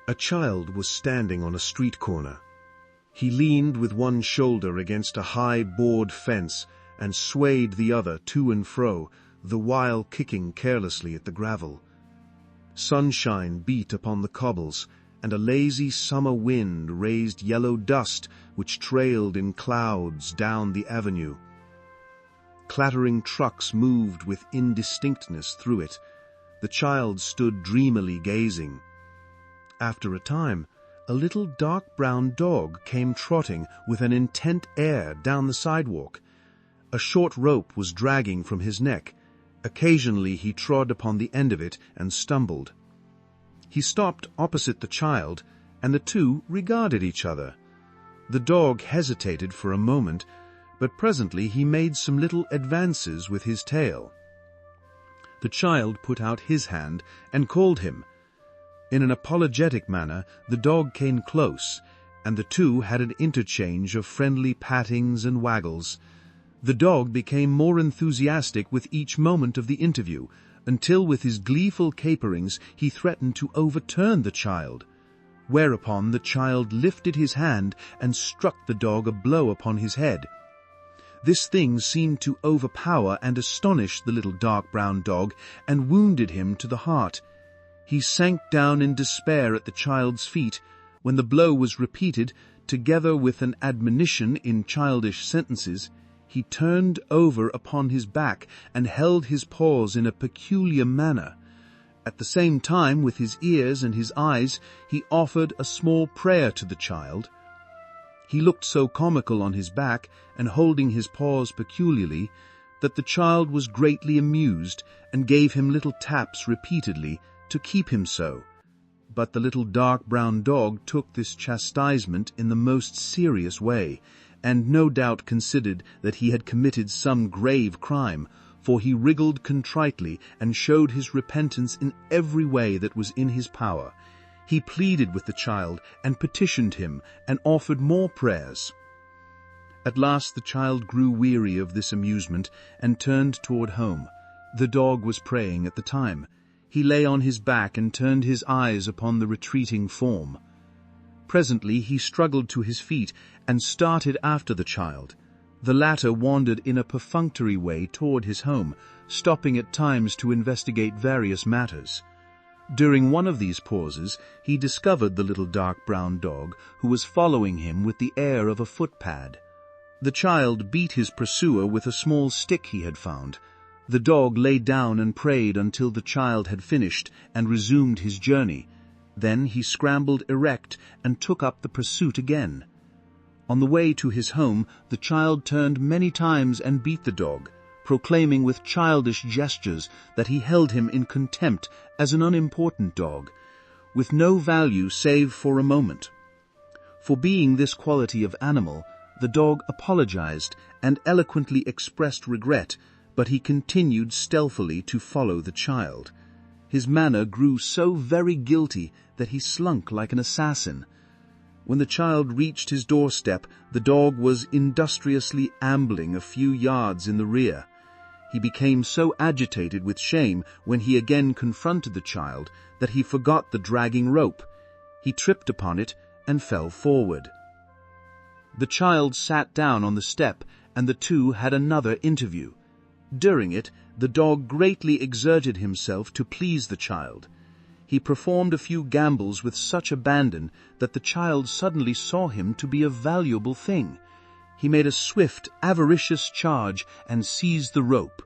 A child was standing on a street corner. He leaned with one shoulder against a high board fence and swayed the other to and fro, the while kicking carelessly at the gravel. Sunshine beat upon the cobbles, and a lazy summer wind raised yellow dust which trailed in clouds down the avenue. Clattering trucks moved with indistinctness through it. The child stood dreamily gazing. After a time, a little dark brown dog came trotting with an intent air down the sidewalk. A short rope was dragging from his neck. Occasionally he trod upon the end of it and stumbled. He stopped opposite the child, and the two regarded each other. The dog hesitated for a moment, but presently he made some little advances with his tail. The child put out his hand and called him. In an apologetic manner, the dog came close, and the two had an interchange of friendly pattings and waggles. The dog became more enthusiastic with each moment of the interview, until with his gleeful caperings he threatened to overturn the child, whereupon the child lifted his hand and struck the dog a blow upon his head. This thing seemed to overpower and astonish the little dark brown dog, and wounded him to the heart. He sank down in despair at the child's feet. When the blow was repeated, together with an admonition in childish sentences, he turned over upon his back and held his paws in a peculiar manner. At the same time, with his ears and his eyes, he offered a small prayer to the child. He looked so comical on his back and holding his paws peculiarly that the child was greatly amused and gave him little taps repeatedly to keep him so. But the little dark brown dog took this chastisement in the most serious way, and no doubt considered that he had committed some grave crime, for he wriggled contritely and showed his repentance in every way that was in his power. He pleaded with the child and petitioned him and offered more prayers. At last the child grew weary of this amusement and turned toward home. The dog was praying at the time. He lay on his back and turned his eyes upon the retreating form. Presently he struggled to his feet and started after the child. The latter wandered in a perfunctory way toward his home, stopping at times to investigate various matters. During one of these pauses, he discovered the little dark brown dog, who was following him with the air of a footpad. The child beat his pursuer with a small stick he had found. The dog lay down and prayed until the child had finished and resumed his journey. Then he scrambled erect and took up the pursuit again. On the way to his home, the child turned many times and beat the dog, proclaiming with childish gestures that he held him in contempt as an unimportant dog, with no value save for a moment. For being this quality of animal, the dog apologized and eloquently expressed regret, but he continued stealthily to follow the child. His manner grew so very guilty that he slunk like an assassin. When the child reached his doorstep, the dog was industriously ambling a few yards in the rear. He became so agitated with shame when he again confronted the child that he forgot the dragging rope. He tripped upon it and fell forward. The child sat down on the step, and the two had another interview. During it, the dog greatly exerted himself to please the child. He performed a few gambols with such abandon that the child suddenly saw him to be a valuable thing. He made a swift, avaricious charge and seized the rope.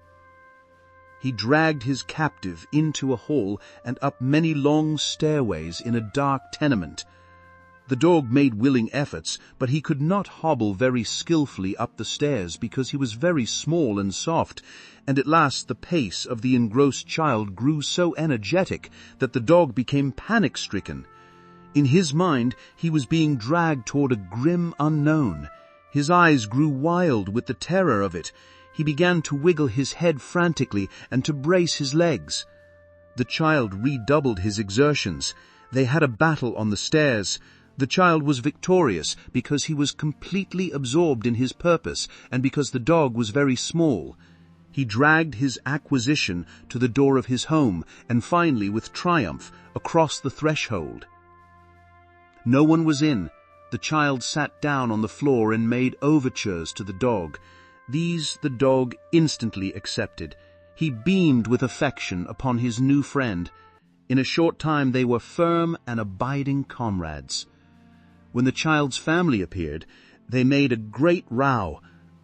He dragged his captive into a hall and up many long stairways in a dark tenement. The dog made willing efforts, but he could not hobble very skillfully up the stairs because he was very small and soft, and at last the pace of the engrossed child grew so energetic that the dog became panic-stricken. In his mind, he was being dragged toward a grim unknown. His eyes grew wild with the terror of it. He began to wiggle his head frantically and to brace his legs. The child redoubled his exertions. They had a battle on the stairs. The child was victorious because he was completely absorbed in his purpose and because the dog was very small. He dragged his acquisition to the door of his home and finally, with triumph, across the threshold. No one was in. The child sat down on the floor and made overtures to the dog. These the dog instantly accepted. He beamed with affection upon his new friend. In a short time they were firm and abiding comrades. When the child's family appeared, they made a great row.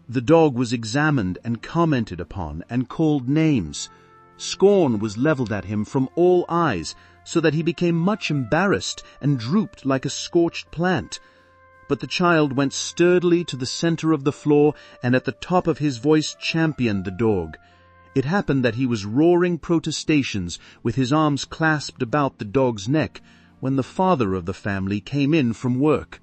The dog was examined and commented upon and called names. Scorn was leveled at him from all eyes, so that he became much embarrassed and drooped like a scorched plant. But the child went sturdily to the center of the floor and at the top of his voice championed the dog. It happened that he was roaring protestations with his arms clasped about the dog's neck when the father of the family came in from work.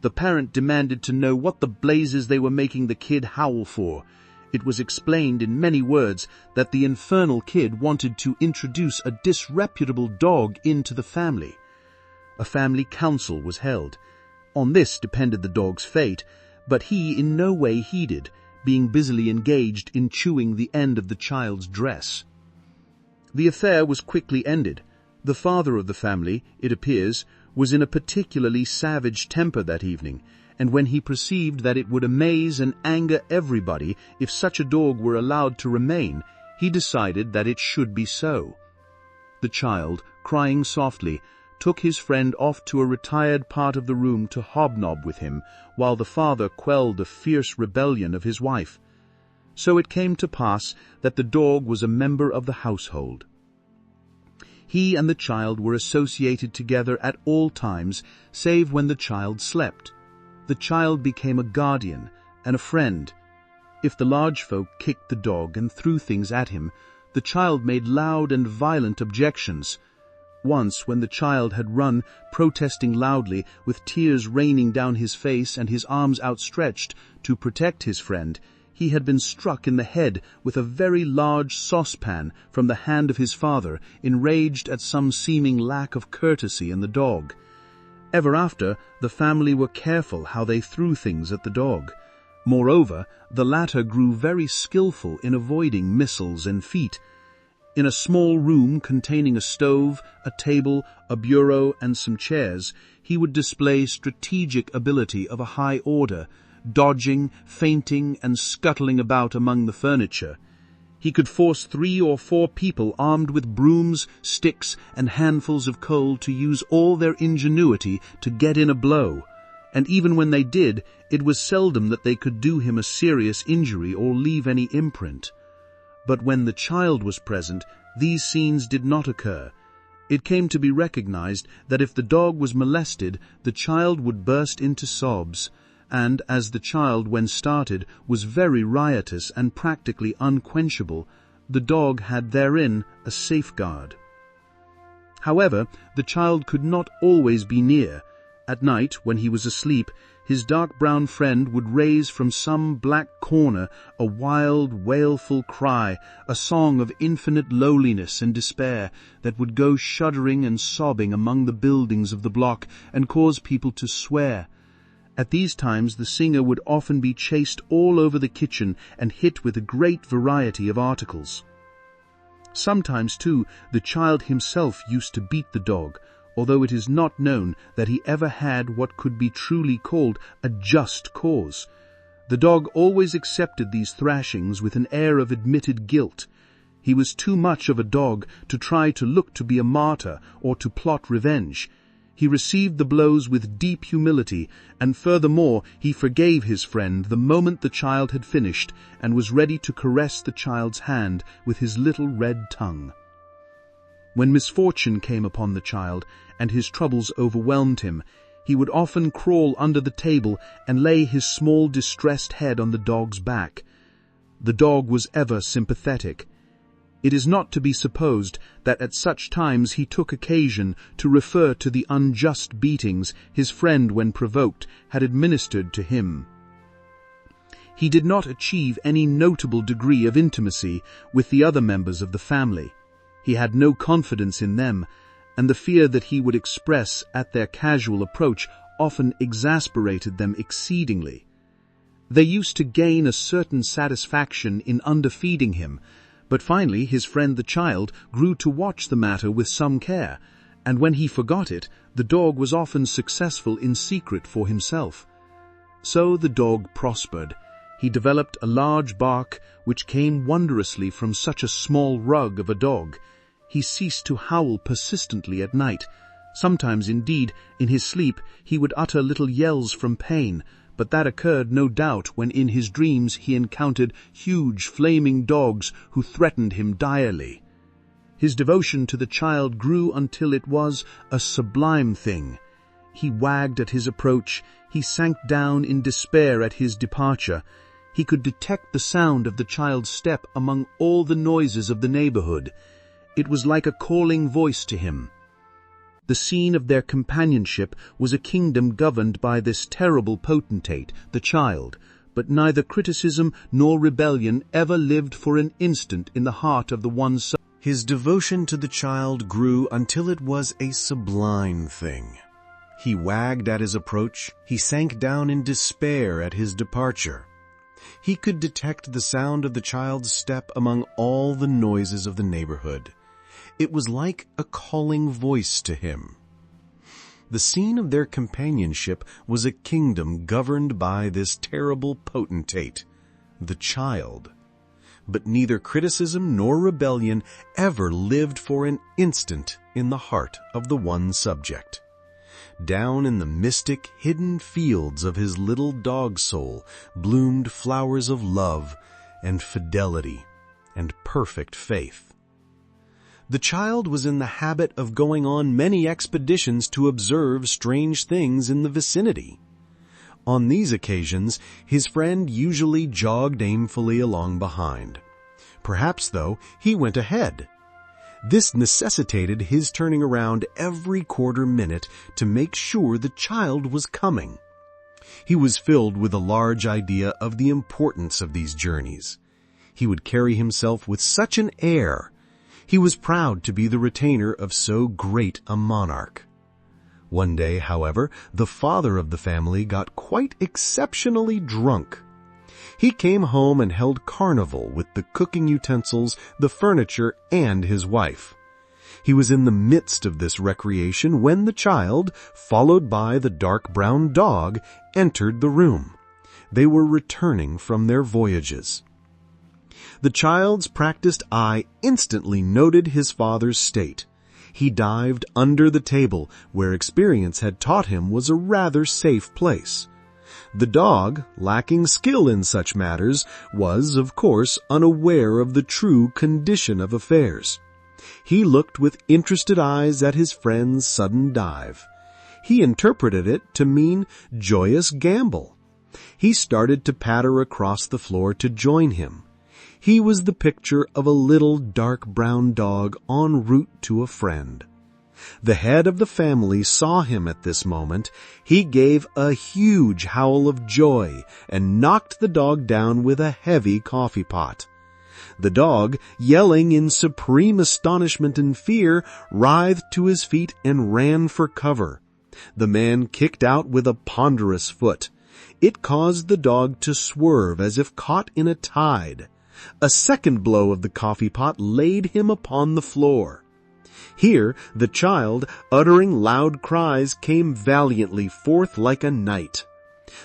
The parent demanded to know what the blazes they were making the kid howl for. It was explained in many words that the infernal kid wanted to introduce a disreputable dog into the family. A family council was held. On this depended the dog's fate, but he in no way heeded, being busily engaged in chewing the end of the child's dress. The affair was quickly ended. The father of the family, it appears, was in a particularly savage temper that evening, and when he perceived that it would amaze and anger everybody if such a dog were allowed to remain, he decided that it should be so. The child, crying softly, took his friend off to a retired part of the room to hobnob with him, while the father quelled a fierce rebellion of his wife. So it came to pass that the dog was a member of the household. He and the child were associated together at all times, save when the child slept. The child became a guardian and a friend. If the large folk kicked the dog and threw things at him, the child made loud and violent objections. Once, when the child had run, protesting loudly, with tears raining down his face and his arms outstretched to protect his friend, he had been struck in the head with a very large saucepan from the hand of his father, enraged at some seeming lack of courtesy in the dog. Ever after, the family were careful how they threw things at the dog. Moreover, the latter grew very skillful in avoiding missiles and feet. In a small room containing a stove, a table, a bureau, and some chairs, he would display strategic ability of a high order, dodging, feinting, and scuttling about among the furniture. He could force 3 or 4 people armed with brooms, sticks, and handfuls of coal to use all their ingenuity to get in a blow, and even when they did, it was seldom that they could do him a serious injury or leave any imprint. But when the child was present, these scenes did not occur. It came to be recognized that if the dog was molested, the child would burst into sobs, and as the child, when started, was very riotous and practically unquenchable, the dog had therein a safeguard. However, the child could not always be near. At night, when he was asleep, his dark brown friend would raise from some black corner a wild, wailful cry, a song of infinite lowliness and despair that would go shuddering and sobbing among the buildings of the block and cause people to swear. At these times the singer would often be chased all over the kitchen and hit with a great variety of articles. Sometimes, too, the child himself used to beat the dog, although it is not known that he ever had what could be truly called a just cause. The dog always accepted these thrashings with an air of admitted guilt. He was too much of a dog to try to look to be a martyr or to plot revenge. He received the blows with deep humility, and furthermore he forgave his friend the moment the child had finished, and was ready to caress the child's hand with his little red tongue. When misfortune came upon the child, and his troubles overwhelmed him, he would often crawl under the table and lay his small distressed head on the dog's back. The dog was ever sympathetic. It is not to be supposed that at such times he took occasion to refer to the unjust beatings his friend, when provoked, had administered to him. He did not achieve any notable degree of intimacy with the other members of the family. He had no confidence in them, and the fear that he would express at their casual approach often exasperated them exceedingly. They used to gain a certain satisfaction in underfeeding him, but finally his friend the child grew to watch the matter with some care, and when he forgot it, the dog was often successful in secret for himself. So the dog prospered. He developed a large bark which came wondrously from such a small rug of a dog. He ceased to howl persistently at night. Sometimes, indeed, in his sleep he would utter little yells from pain, but that occurred no doubt when in his dreams he encountered huge flaming dogs who threatened him direly. His devotion to the child grew until it was a sublime thing. He wagged at his approach, he sank down in despair at his departure. He could detect the sound of the child's step among all the noises of the neighborhood. It was like a calling voice to him. The scene of their companionship was a kingdom governed by this terrible potentate, the child, but neither criticism nor rebellion ever lived for an instant in the heart of the one son. His devotion to the child grew until it was a sublime thing. He wagged at his approach, he sank down in despair at his departure. He could detect the sound of the child's step among all the noises of the neighborhood. It was like a calling voice to him. The scene of their companionship was a kingdom governed by this terrible potentate, the child. But neither criticism nor rebellion ever lived for an instant in the heart of the one subject. Down in the mystic, hidden fields of his little dog soul bloomed flowers of love and fidelity and perfect faith. The child was in the habit of going on many expeditions to observe strange things in the vicinity. On these occasions, his friend usually jogged aimfully along behind. Perhaps, though, he went ahead. This necessitated his turning around every quarter minute to make sure the child was coming. He was filled with a large idea of the importance of these journeys. He would carry himself with such an air. He was proud to be the retainer of so great a monarch. One day, however, the father of the family got quite exceptionally drunk. He came home and held carnival with the cooking utensils, the furniture, and his wife. He was in the midst of this recreation when the child, followed by the dark brown dog, entered the room. They were returning from their voyages. The child's practiced eye instantly noted his father's state. He dived under the table, where experience had taught him was a rather safe place. The dog, lacking skill in such matters, was, of course, unaware of the true condition of affairs. He looked with interested eyes at his friend's sudden dive. He interpreted it to mean joyous gambol. He started to patter across the floor to join him. He was the picture of a little dark brown dog en route to a friend. The head of the family saw him at this moment. He gave a huge howl of joy and knocked the dog down with a heavy coffee pot. The dog, yelling in supreme astonishment and fear, writhed to his feet and ran for cover. The man kicked out with a ponderous foot. It caused the dog to swerve as if caught in a tide. A second blow of the coffee pot laid him upon the floor. Here the child, uttering loud cries, came valiantly forth like a knight.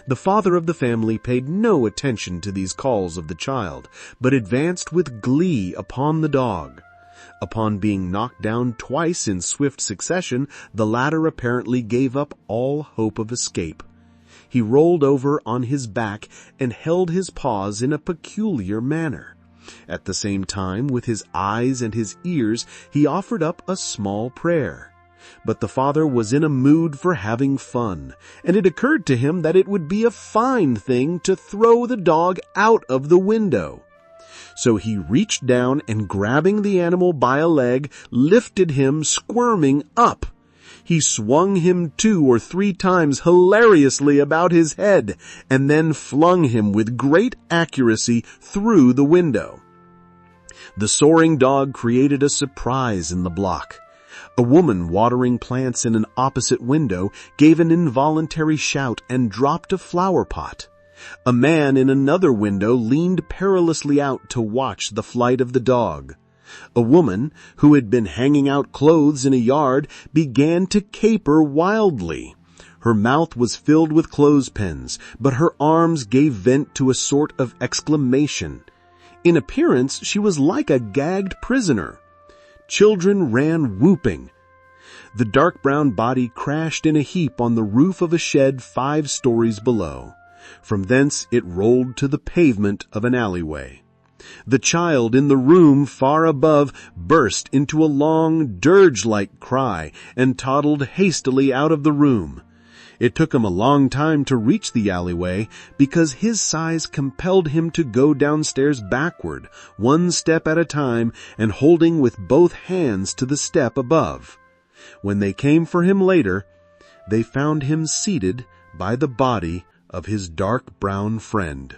The father of the family paid no attention to these calls of the child, but advanced with glee upon the dog. Upon being knocked down twice in swift succession, the latter apparently gave up all hope of escape. He rolled over on his back and held his paws in a peculiar manner. At the same time, with his eyes and his ears, he offered up a small prayer. But the father was in a mood for having fun, and it occurred to him that it would be a fine thing to throw the dog out of the window. So he reached down and, grabbing the animal by a leg, lifted him squirming up. He swung him 2 or 3 times hilariously about his head, and then flung him with great accuracy through the window. The soaring dog created a surprise in the block. A woman watering plants in an opposite window gave an involuntary shout and dropped a flower pot. A man in another window leaned perilously out to watch the flight of the dog. A woman, who had been hanging out clothes in a yard, began to caper wildly. Her mouth was filled with clothespins, but her arms gave vent to a sort of exclamation. In appearance, she was like a gagged prisoner. Children ran whooping. The dark brown body crashed in a heap on the roof of a shed 5 stories below. From thence it rolled to the pavement of an alleyway. The child in the room far above burst into a long, dirge-like cry and toddled hastily out of the room. It took him a long time to reach the alleyway because his size compelled him to go downstairs backward, 1 step at a time, and holding with both hands to the step above. When they came for him later, they found him seated by the body of his dark brown friend.